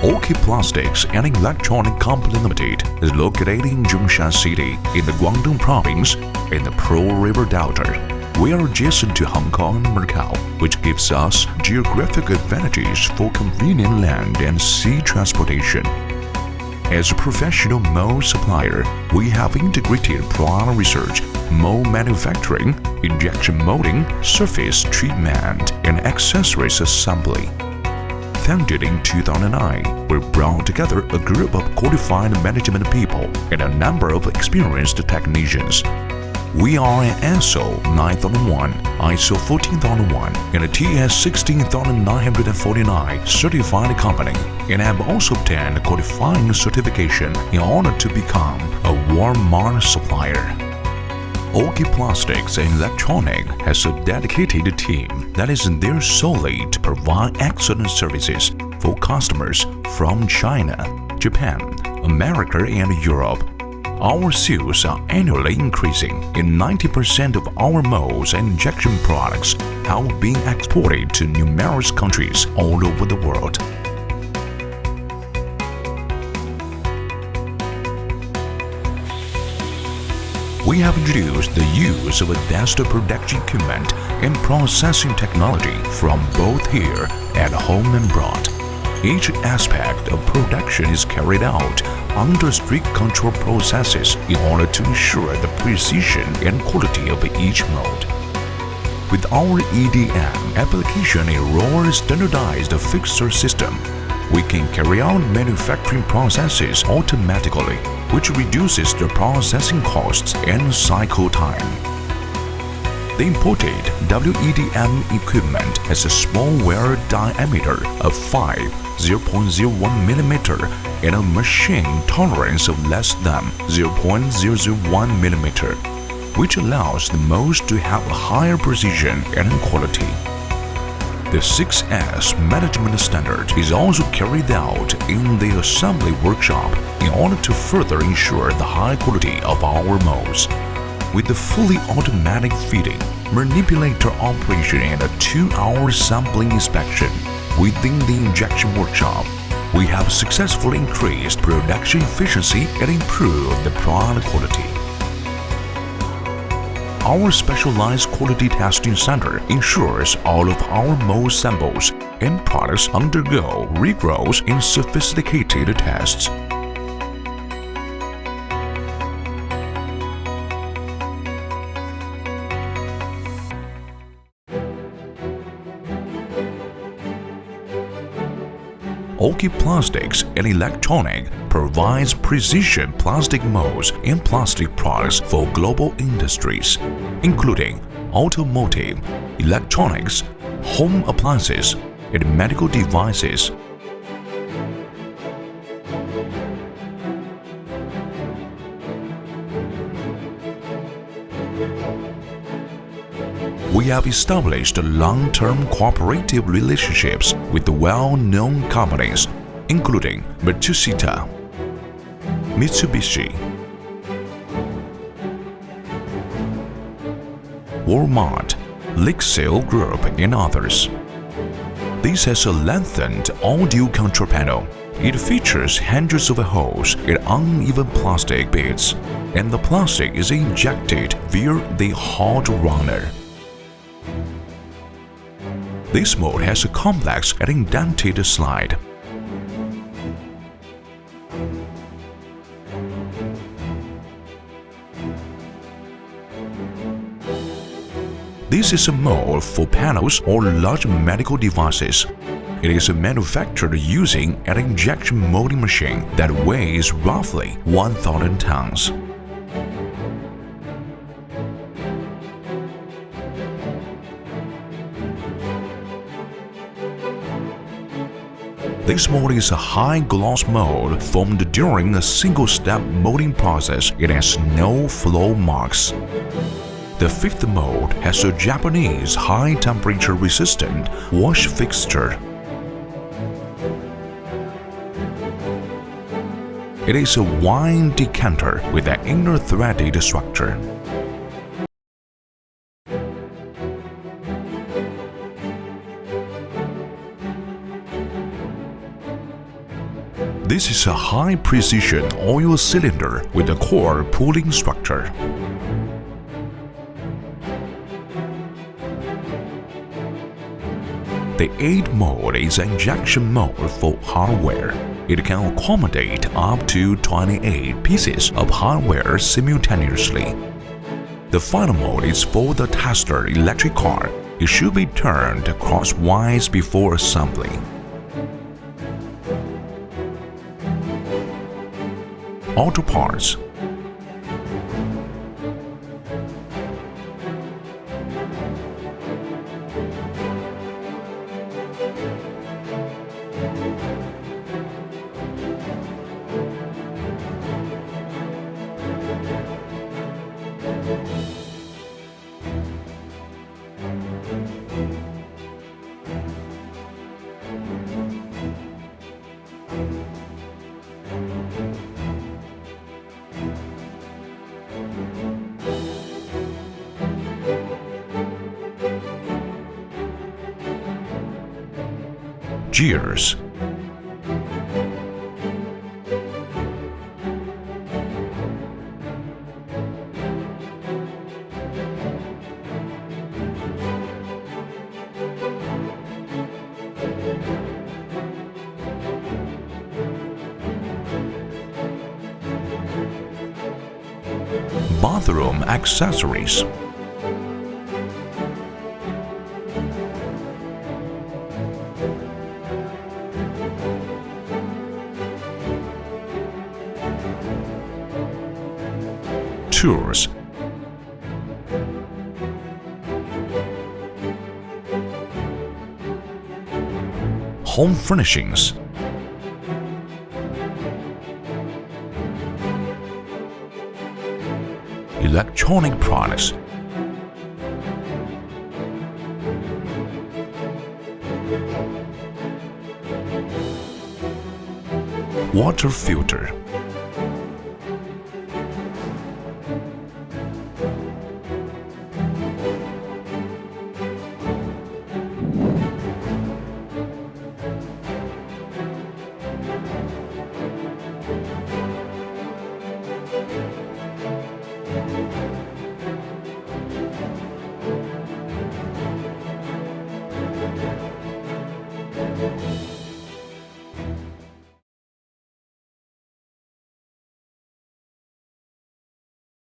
OK Plastics and Electronic Company Limited is located in Zhongshan City in the Guangdong Province in the Pearl River Delta. We are adjacent to Hong Kong and Macau, which gives us geographic advantages for convenient land and sea transportation. As a professional mold supplier, we have integrated product research, mold manufacturing, injection molding, surface treatment, and accessories assembly. Founded in 2009, we brought together a group of qualified management people and a number of experienced technicians. We are an ISO 9001, ISO 14001, and a TS 16949 certified company, and have also obtained qualifying certification in order to become a Walmart supplier. OK Plastics and Electronic has a dedicated team that is there solely to provide excellent services for customers from China, Japan, America, and Europe. Our sales are annually increasing, and 90% of our molds and injection products have been exported to numerous countries all over the world. We have introduced the use of advanced production equipment and processing technology from both here at home and abroad. Each aspect of production is carried out under strict control processes in order to ensure the precision and quality of each mold. With our EDM application in raw standardized fixer system, we can carry out manufacturing processes automatically, which reduces the processing costs and cycle time. The imported WEDM equipment has a small wear diameter of 0.01 mm and a machine tolerance of less than 0.001 mm, which allows the molds to have a higher precision and quality. The 6S management standard is also carried out in the assembly workshop in order to further ensure the high quality of our molds. With the fully automatic feeding, manipulator operation, and a 2-hour sampling inspection within the injection workshop, we have successfully increased production efficiency and improved the product quality. Our specialized quality testing center ensures all of our mold samples and products undergo rigorous and sophisticated tests. OK Plastics and Electronic provides precision plastic molds and plastic products for global industries, including automotive, electronics, home appliances, and medical devices. We have established long-term cooperative relationships with well-known companies, including Matsushita, Mitsubishi, Walmart, Lixil Group, and others. This has a lengthened audio control panel. It features hundreds of holes and uneven plastic bits, and the plastic is injected via the hot runner. This mold has a complex and indented slide. This is a mold for panels or large medical devices. It is manufactured using an injection molding machine that weighs roughly 1,000 tons. This mode is a high gloss mode formed during a single-step molding process. It has no flow marks. The fifth mode has a Japanese high-temperature resistant wash fixture. It is a wine decanter with an inner threaded structure. This is a high-precision oil cylinder with a core pulling structure. The 8th mode is an injection mode for hardware. It can accommodate up to 28 pieces of hardware simultaneously. The final mode is for the tester electric car. It should be turned crosswise before assembly. Auto parts. Gears. Bathroom accessories. Tools. Home furnishings. Electronic products. Water filter.